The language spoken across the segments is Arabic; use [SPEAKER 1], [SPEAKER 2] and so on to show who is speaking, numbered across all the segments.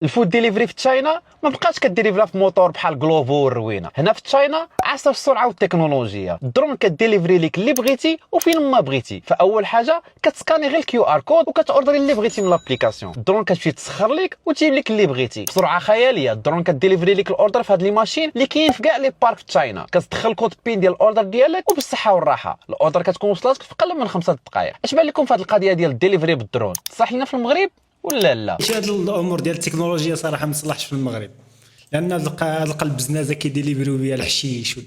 [SPEAKER 1] الفود ديليفري في تشاينا ما بقاش كديليفرا في موتور بحال جلوفو والروينه. هنا في تشاينا عاصر السرعه والتكنولوجيا. الدرون كديليفري لك اللي بغيتي وفين ما بغيتي. فاول حاجه كتسكاني غير الكيو ار كود وكتوردري اللي بغيتي من لابليكاسيون. الدرون كتمشي تسخر لك وتجيب لك اللي بغيتي بسرعه خياليه. الدرون كديليفري لك الاوردر في هاد لي ماشين اللي كاين في كاع لي بارك في تشاينا. كتدخل كود بين ديال الاوردر ديالك وبالصحه والراحه الاوردر كتكون وصلتك في اقل من 5 دقائق. اش بان لكم في هاد القضيه ديال الديليفري بالدرون؟ صح لنا في المغرب ولا لا؟
[SPEAKER 2] هاد الامور ديال التكنولوجيا صراحه ما تصلحش في المغرب، لان القلب زنازه كيديليفريو بها الحشيش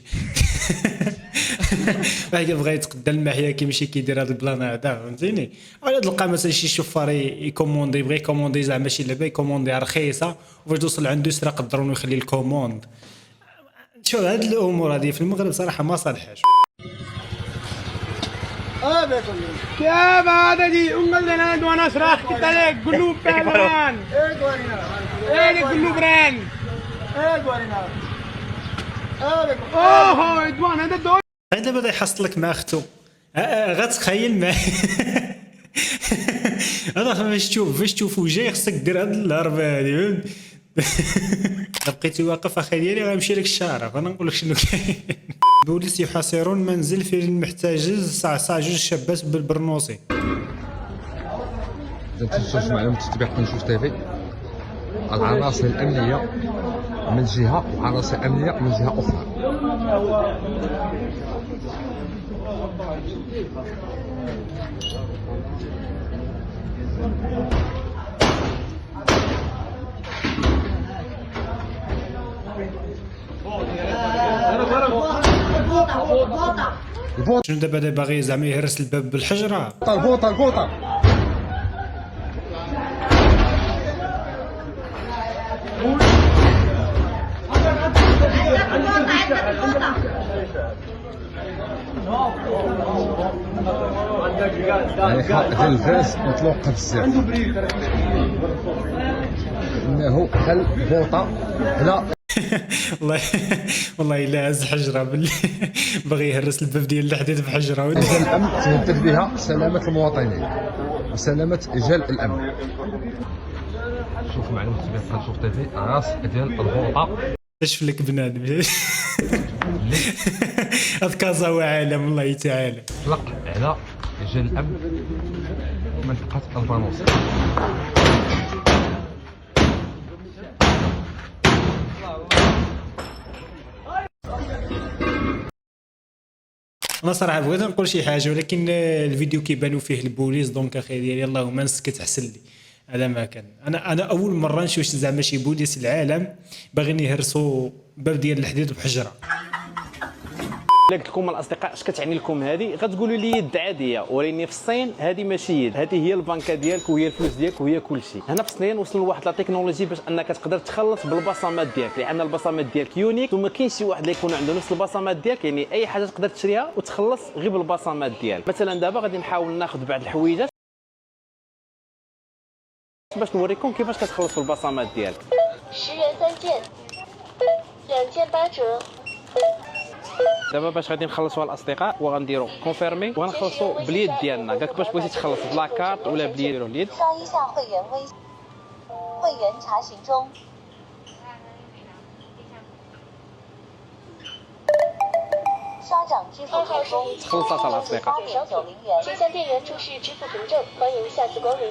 [SPEAKER 2] واحد كيبغي يتقدى المحيا كيمشي كيدير هذا البلان هذا، فهمتيني؟ ولا تلقى مثلا شي شوفار يكوموندي، يبغي يكوموندي زعما شي لعبه يكوموندي رخيصه وفاش توصل عنده يسرق الدرون ويخلي الكوموند. شوف هاد الامور هذه في المغرب صراحه ما صالحاش.
[SPEAKER 3] क्या बात है जी उंगल देना दुआना सराख की तले गुल्लू पहलवान गुल्लू ब्रांड ओहो दुआना ده دو
[SPEAKER 2] هذا بدا يحصلك مع اختو غتخيل مع انا فاش تشوفو جاي خصك دير هاد الهربه هادي بقيتي واقف اخي ديالي غنمشي لك الشارع فانا نقول لك شنو كاين. بوليس يحاصرون منزل في المحتجز جوج شابات بالبرنوسي.
[SPEAKER 4] إذا تنشوف معلومة تتبع كنشوف تيفي، العناصر الأمنية من جهة وعناصر أمنية من جهة أخرى.
[SPEAKER 2] شنو دابا باغي زعما يهرس الباب بالحجره؟
[SPEAKER 4] البوطة يعني حق الفاس مطلوقة بزاف، إنه البوطة لا
[SPEAKER 2] والله الا هز حجره باللي باغي يهرس الباب ديال الحديد بحجره.
[SPEAKER 4] الأمن تهدف بها سلامة المواطنين وسلامة رجال الأمن. شوف معلومة تبع كنشوف تيفي راس ديال البوطة.
[SPEAKER 2] شوف لك بنادم هاد كازا وعالم والله تعالى
[SPEAKER 4] اطلق على رجال الأمن منطقة البانوس.
[SPEAKER 2] انا صراحه بغيت نقول شي حاجه ولكن الفيديو كيبانوا فيه البوليس دونك اخي ديالي اللهم نسكت احسن لي. هذا ما كان انا اول مره نشوف زعما شي بوليس العالم باغيين يهرسوا باب ديال الحديد بحجره.
[SPEAKER 5] قلت لكم الاصدقاء اش كتعني لكم هذه؟ غتقولوا لي يد عاديه، ولكن في الصين هذه ماشي يد، هذه هي البنكه ديالك وهي الفلوس ديالك وهي كل شيء. هنا في الصين وصلوا لواحد لا تكنولوجي باش انك تقدر تخلص بالبصمات ديالك، لان البصمات ديالك يونيك وما كاينش شي واحد اللي يكون عنده نفس البصمات ديالك، يعني اي حاجه تقدر تشريها وتخلص غير بالبصمات ديالك. مثلا دابا غادي نحاول ناخذ بعض الحويجات باش نوريكم كيفاش كتخلص بالبصمات ديالك.
[SPEAKER 6] 10元3件，2件8折。
[SPEAKER 5] دابا باش غادي نخلصوا الاصدقاء وغنديروا كونفيرمي وغنخلصوا باليد ديالنا. كاك باش بغيتي تخلص بلاكارت ولا باليد ديروا اليد.
[SPEAKER 6] 上一下会员微，会员查询中。刷掌支付成功，
[SPEAKER 5] خلصت الاصدقاء.
[SPEAKER 6] 8.90元。请向店员出示支付凭证，欢迎下次光临。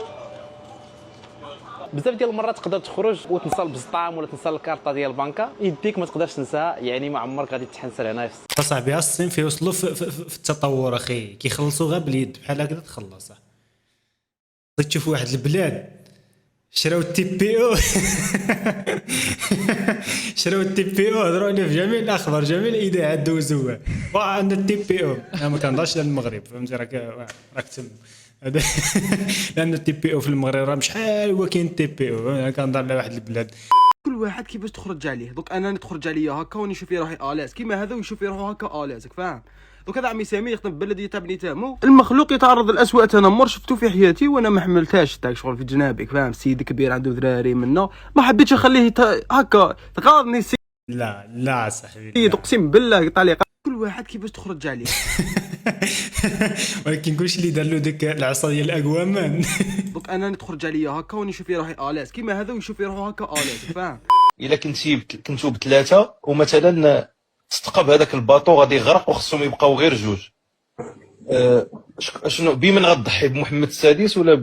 [SPEAKER 5] بزاف ديال المرات تقدر تخرج وتنسى البسطام ولا تنسى الكارطه ديال البنكه، يديك ما تقدرش تنساها، يعني ما عمرك غادي تحنسر هنا في
[SPEAKER 2] اصاحبي الصين فيه وصلوا في التطور اخي كيخلصوا غير باليد بحال هكذا تخلص. تشوف واحد البلاد شراو التي بي او شراو التي بي او هضروا عليه في جميع الاخبار جميع الاذاعات دوزوها وعندنا التي بي او. انا ما كنهضرش على المغرب فهمتي راك تم هذا لان التي بي او في المغرب راه شحال هو كاين التي بي او. انا كنهضر على واحد البلاد
[SPEAKER 3] كل واحد كيفاش تخرج عليه. دوك انا تخرج عليا هكا وني نشوف لي روحي الاز كيما هذا ويشوف لي روحو هكا الاز فاهم. دوك هذا عمي سامي يخدم ببلديه تاع بني تامو. المخلوق يتعرض للاسوء تنمر شفتو في حياتي وانا ما حملتهاش تاع شغل في جنابك فاهم. سيد كبير عنده ذراري منا ما حبيتش اخليه هكا تقاضني
[SPEAKER 2] لا صاحبي
[SPEAKER 3] سيد اقسم بالله طليقه. كل واحد كيفاش تخرج عليه
[SPEAKER 2] ولكن كلشي اللي دار له ديك العصا ديال الاقوامان.
[SPEAKER 3] دونك انا تخرج عليا هكا ونشوف لي روحي الاس كيما هذا ويشوف لي روحو هكا الاس فاهم.
[SPEAKER 7] الا كنتو بثلاثه ومثلا استقب هذاك الباطو غادي يغرق وخصهم يبقاو غير جوج، شنو بمن غتضحي، بمحمد السادس ولا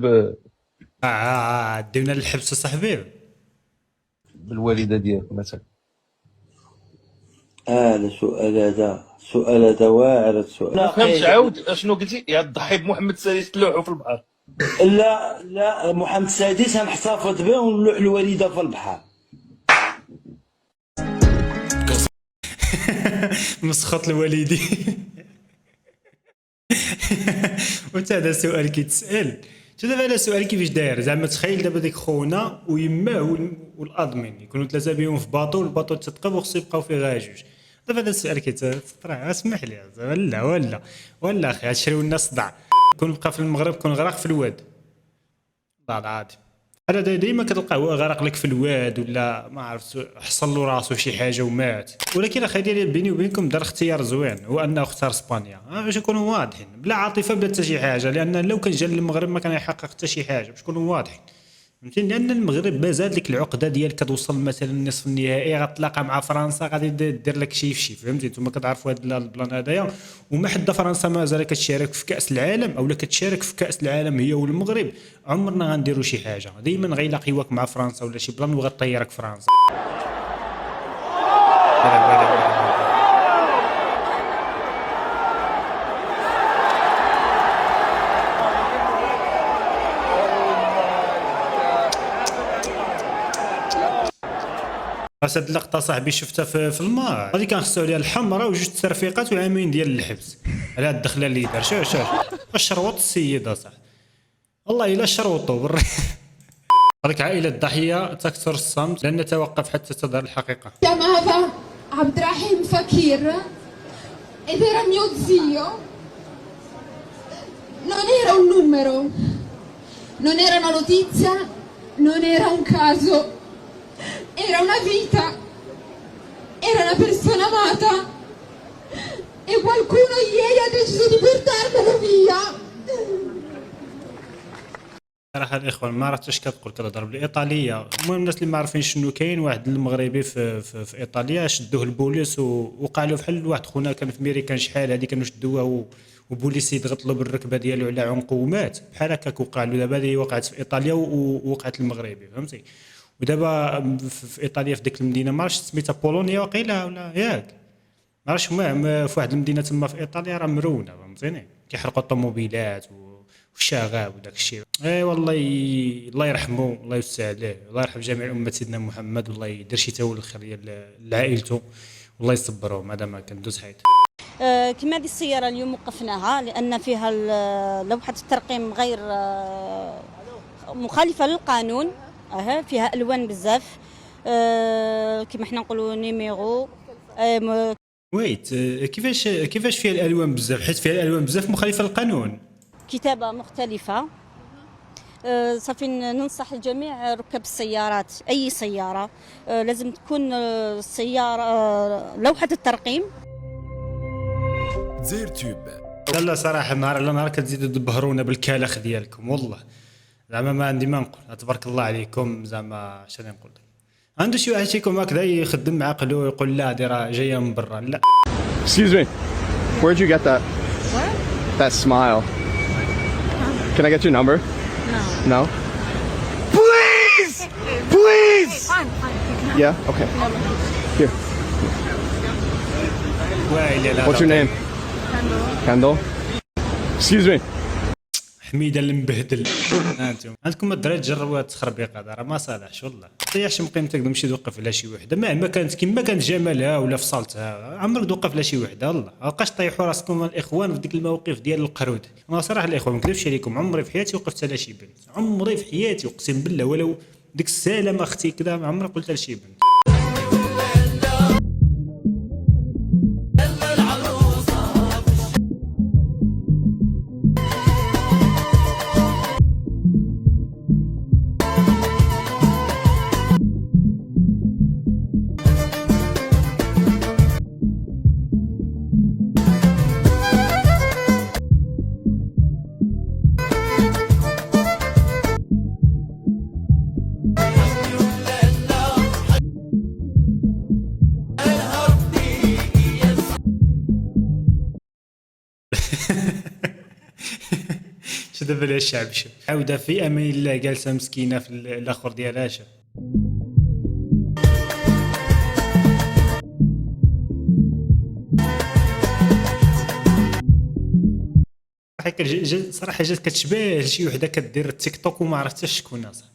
[SPEAKER 2] ديونا للحبس صاحبي.
[SPEAKER 7] بالوالده ديالك مثلا؟
[SPEAKER 8] سؤال هذا واعر السؤال.
[SPEAKER 7] ما فهمتش، عاود اشنو قلتي؟ يا تضحي بمحمد السادس تلوحو في البحر؟
[SPEAKER 8] لا محمد السادس غنحتفظ به ونلوح الوالده في البحر.
[SPEAKER 2] مسخط الوالدي. وتا هذا سؤال كيتسال. شوف دابا هذا سؤال كيفاش داير، زعما تخيل دابا ديك خونا ويماه والادمين يكونوا ثلاثه بهم في باطو، الباطو تتقب وخصو يبقاو فيه غير جوج. دابا هذا السؤال كيتطرح، اسمح لي ولا اخي غتشريو لنا صداع. كون بقى في المغرب كون غرق في الواد، والله العظيم. هذا ديما كتلقاه هو غرق لك في الواد ولا ما عرفت حصل له راسو شي حاجه ومات. ولكن اخي ديالي بيني وبينكم دار اختيار زوين، هو انه اختار اسبانيا باش نكونوا واضحين، بلا عاطفه بلا حتى شي حاجه، لان لو كان جا للمغرب ما كان يحقق حتى شي حاجه، باش نكونوا واضحين فهمتيني. لان المغرب مازال ديك العقده ديال كتوصل مثلا النصف النهائي غتلاقى مع فرنسا غادي دير لك شي في شي، فهمتي. نتوما كتعرفوا هذا البلان هذايا، وما حتى فرنسا مازال كتشارك في كاس العالم اولا كتشارك في كاس العالم هي والمغرب، عمرنا غنديروا شي حاجه، دائما غيلاقيوك مع فرنسا ولا شي بلان وغطيرك فرنسا. راس هاد اللقطه صاحبي شفتها في المار، غادي كنخصو عليها الحمراء وجوج ترفيقات وعامين ديال الحبس على هاد الدخله اللي دار. شوف الشروط السيد صاحبي، والله الا شروطو هذيك عائله الضحيه تكثر الصمت لن نتوقف حتى تظهر الحقيقه.
[SPEAKER 9] Chiamava Abdrahim Fakir ed era mio zio. Non era un numero, non era una notizia, non era un caso. Era una vita, era una persona amata e qualcuno ieri ha deciso di portarmelo via.
[SPEAKER 2] صراحه الاخوان ما عرفتش كتقول كتهضر بالايطاليه. المهم الناس اللي ما عارفين شنو كاين، واحد المغربي في ايطاليا شدوه البوليس ووقع له بحال واحد خونا كان في ميريكان شحال هذه كانوا شدوه وبوليس يضغط له بالركبه ديالو على عنقه ومات بحال هكاك. وقع له دابا هذه وقعت في ايطاليا ووقعت المغربي فهمتي. ودابا في ايطاليا في ديك المدينه ما عرفتش سميتها بولونيا وقيله ولا ياك ما عرفتش، المهم في واحد المدينه تما في ايطاليا راه مرونه فهمتيني، كيحرقوا الطوموبيلات والشغاب وداك الشيء. اي والله الله يرحمه الله يوسع عليه، الله يرحم جميع امه سيدنا محمد، والله يدير شي تاول الخير لعائلته، والله يصبرهم. هذا ما كندوز حيط.
[SPEAKER 10] كما هذه السياره اليوم وقفناها لان فيها لوحه الترقيم غير مخالفه للقانون، فيها الوان بزاف كما حنا نقولوا نيميرو.
[SPEAKER 2] ويت كيفاش فيها الالوان بزاف؟ حيت فيها الالوان بزاف مخالفه للقانون،
[SPEAKER 10] كتابه مختلفه. صافي ننصح الجميع ركاب السيارات، اي سياره لازم تكون السياره لوحه الترقيم.
[SPEAKER 11] زير تيوب.
[SPEAKER 2] لا صراحه نهار على نهار كتزيدوا تبهرونا بالكلاخ ديالكم، والله زعما ما عندي ما نقول. تبارك الله عليكم، زعما شنو نقول لك، عنده شي واحد فيكم هكذا يخدم عقله ويقول لا هذه راه جايه من برا. لا
[SPEAKER 12] Excuse me, where'd you get that?
[SPEAKER 13] What?
[SPEAKER 12] That smile. Can I get your number?
[SPEAKER 13] No.
[SPEAKER 12] No? Please! Please!
[SPEAKER 13] Fine.
[SPEAKER 12] Yeah? Okay. Here. What's your name? Kendall. Excuse me.
[SPEAKER 2] حميده المبهدل. انتم عندكم الدراري تجربوا هاد التخربيق هذا راه ما صالحش والله. طيحش من قيمتك تمشي توقف على شي وحده مهما كانت، كيما كانت جمالها ولا فصلتها، عمرك توقف على شي وحده والله. ما بقاش طيحوا راسكم الاخوان في ديك المواقف ديال القرود. انا صراحه الاخوان ما نكذبش عليكم، عمري في حياتي وقفت على شي بنت، عمري في حياتي اقسم بالله، ولو ديك السلامه اختي كذا ما عمري قلت لشي بنت. شو دابا لها الشعب شو عاوده في امان الله جالسه مسكينه في الاخر ديالها شو صراحه جات كتشبه شي وحده كدير التيك توك وما عرفتش شكون اصاحبي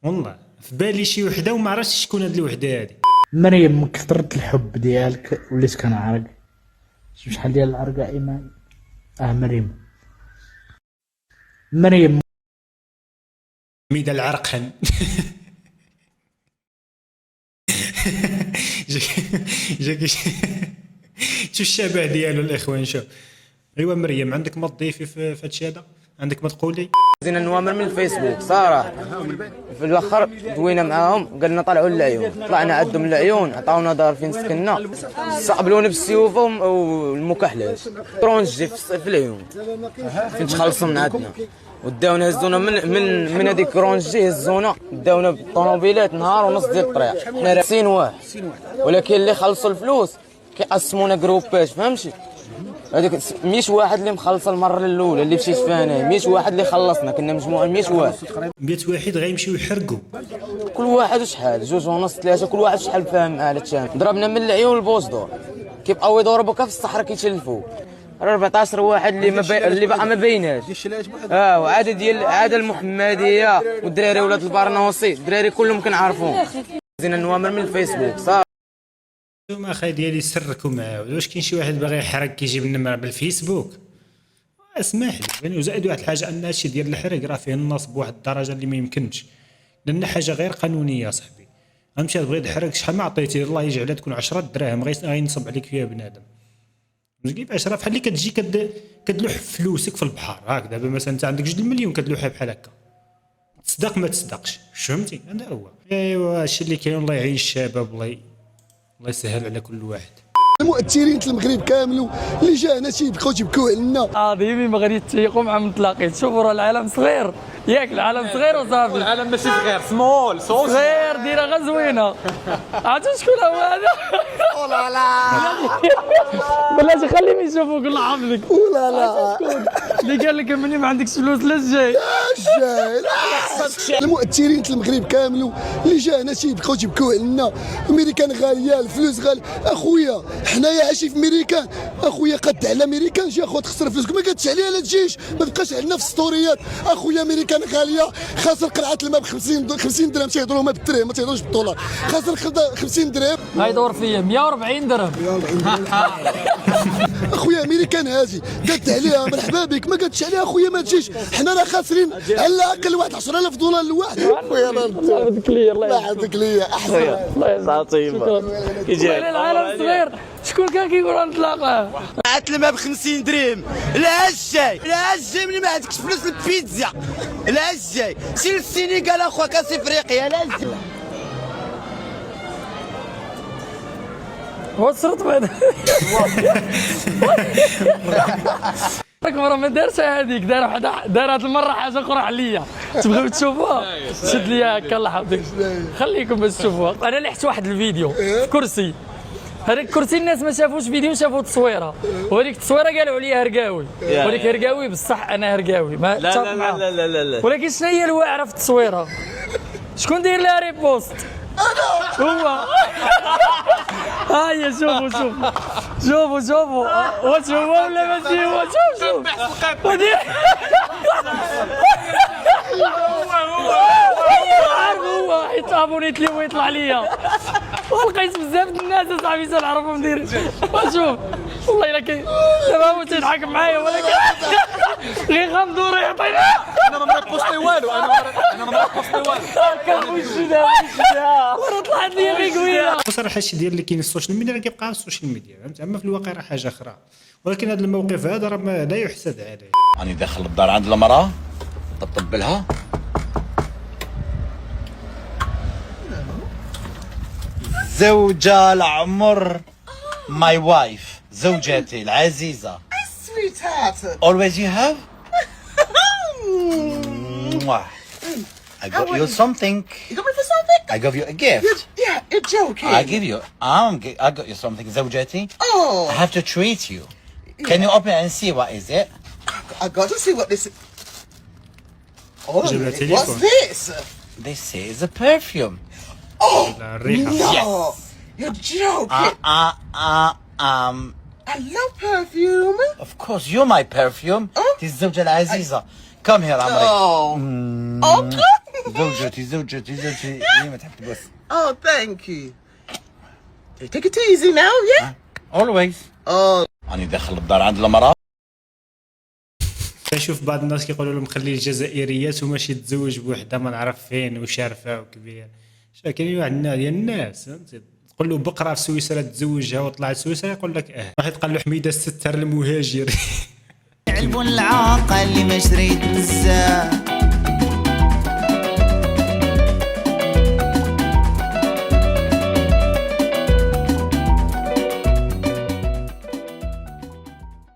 [SPEAKER 2] والله في بالي شي وحده وما عرفتش شكون هاد الوحده هادي
[SPEAKER 11] مريم من كثرة الحب ديالك وليت كنعرق شحال ديال العرقه ايمان مريم
[SPEAKER 2] ميدا العرقن جاك شو الشبه ديالو الاخوان شوف ايوا مريم عندك ما تضيفي في هادشي هذا عندك ما تقولي
[SPEAKER 13] زين النوامر من الفيسبوك صراحه في الاخر دوينا معاهم قالنا طلعوا العيون طلعنا عندهم العيون عطاونا دار فين سكننا صعبلونا بالسيوف والمكحلات ترونجي في العيون فين تخلصوا من عندنا وداونا هزونا من هذيك كرونجي هزونا داونا بالطوموبيلات نهار ونص ديال الطريق حنا راسين واحد ولكن اللي خلصوا الفلوس كيقسمونا جروبات فهمتي هذيك 100 واحد اللي مخلص المره الاولى اللي مشيت فيها انا 100 واحد اللي خلصنا كنا مجموعه 100 واحد
[SPEAKER 2] 100 واحد غيمشيو يحرقوا
[SPEAKER 13] كل واحد شحال 2.5 3 كل واحد شحال فاهم آلة شام ضربنا من العيون البوسدور كيبقاو يضربوا في الصحراء كيتلفوا 14 واحد اللي بقى ما بيناش وعاده ديال العاده المحمديه والدراري ولاد البرنوسي الدراري كلهم كنعرفوهم زين النوامر من الفيسبوك صافي
[SPEAKER 2] ما اخي ديالي سركوا معاه واش كاين شي واحد باغي يحرق كيجيب النمره بالفيسبوك اسمح لي وزائد واحد الحاجه ان هادشي ديال الحرق راه فيه النصب بواحد الدرجه اللي ما يمكنش لان حاجه غير قانونيه صاحبي غنمشي تبغي تحرق شحال ما عطيتي الله يجعلها تكون 10 دراهم غينصب عليك فيها بنادم كيف 10 بحال اللي كتجي كتلوح فلوسك في البحر هاك دابا مثلا انت عندك 2 مليون كتلوحها بحال هكا تصدق ما تصدقش فهمتي هذا هو ايوا هادشي اللي كاين الله يعين الشباب الله يسهل على كل واحد
[SPEAKER 14] المؤثرين المغرب كامل اللي جانا تيبقاو علينا
[SPEAKER 15] عظيمي ما غادي تيقوا مع متلاقيت شوفوا راه العالم صغير ياك العالم صغير وصافي
[SPEAKER 5] العالم ماشي صغير سمول
[SPEAKER 15] صغير ديرها غير زوينه عرفتوا شكون هو هذا
[SPEAKER 14] لا لا
[SPEAKER 15] بلاتي خليهم يشوفوك الله يحفظك
[SPEAKER 14] لا لا
[SPEAKER 15] اللي قال لك مني ما عندكش فلوس لا الجاي
[SPEAKER 14] المؤثرين المغرب كامل اللي جانا تيبقاو علينا الميريكان غاليه الفلوس غاليه اخويا حنايا عايشين في ميريكان اخويا قد على ميريكان جي اخويا تخسر فلوسك ما قادش عليها لا تجيش ما بقاش عندنا في السطوريات اخويا ميريكان غاليه خاسر قرعه الماء ب 50 درهم تيهضروا ما بالدرهم ما تيهضروش بالدولار خاسر 50 درهم
[SPEAKER 15] غيدور فيا 140 درهم
[SPEAKER 14] اخويا امريكان هذه قالت عليها مرحبا بك ما قالتش عليها اخويا ما تجيش حنا راه خاسرين على الاقل واحد 10000 دولار لواحد اخويا
[SPEAKER 15] الله يعطيك ليا
[SPEAKER 14] الله يعطيك ليا احسن
[SPEAKER 15] الله يعطيك العالم صغير شكون كان كيقول نتلاقاه
[SPEAKER 16] قرعه الماء ب 50 درهم لا الجاي ملي ما عندكش فلوس للبيتزا لا الجاي سير للسينيغال اخويا كاس افريقيا لا الجاي
[SPEAKER 15] وصلت بعد مرة ما دارش هذيك دار هاد المرة حاجة أخرى عليا تبغيو تشوفوها شد ليا هكا الله يحفظك خليكم باش تشوفوها أنا لحت واحد الفيديو في كرسي هذاك الكرسي الناس ما شافوش فيديو شافوا تصويره وهذيك التصويره قالوا عليا هرقاوي ولكن هرقاوي بصح انا هرقاوي ما
[SPEAKER 16] لا لا لا, لا لا لا لا
[SPEAKER 15] ولكن شنو هي الواعره في التصويره شكون داير لها ريبوست هو هيا شوفوا واش هو ولا ماشي هو شوف هو حيت ابونيت لي ويطلع ليا ولقيت بزاف د الناس اصاحبي تنعرفهم ندير شوف والله الا كاين دابا هو تيضحك معايا ولكن غير غنمدو راه يعطينا
[SPEAKER 5] انا ما بوستي والو انا ما بوستي والو
[SPEAKER 15] كنوجدها وراه طلعت لي غير قويه
[SPEAKER 2] بصراحه الشيء ديال اللي كاين في السوشيال ميديا راه كيبقى في السوشيال ميديا فهمت اما في الواقع راه حاجه اخرى ولكن هذا الموقف هذا راه لا يحسد عليه
[SPEAKER 7] راني داخل الدار عند المراه طبطب لها زوجة العمر my wife زوجتي العزيزة
[SPEAKER 16] sweetheart
[SPEAKER 7] always you have I got you something.
[SPEAKER 16] You got me for something?
[SPEAKER 7] I gave you a gift.
[SPEAKER 16] Yeah, you're joking.
[SPEAKER 7] I give you I got you something زوجتي.
[SPEAKER 16] Oh.
[SPEAKER 7] I have to treat you. Can you open and see what is it?
[SPEAKER 16] I got to see what this is.
[SPEAKER 2] جاب لها تليفون.
[SPEAKER 16] This is a perfume.
[SPEAKER 2] الريحه.
[SPEAKER 16] You're joking. I love perfume. Of course, you're my perfume. دي الزوجة العزيزة. Come here عمري. زوجتي هي ما تحب تبص. Oh, thank you. Take it easy now, yeah? Always. أنا داخل الدار عند المرأة.
[SPEAKER 2] كنشوف بعض الناس كيقولوا لهم خلي الجزائريات وماشي تزوج بوحده ما نعرف فين وشارفه وكبير. كاينين واحد ديال الناس فهمتي تقول له بقره في سويسرا تزوجها وطلعت سويسرا يقول لك واحد قال له حميده الستار المهاجر.
[SPEAKER 16] العاقل اللي ما شريت بزاف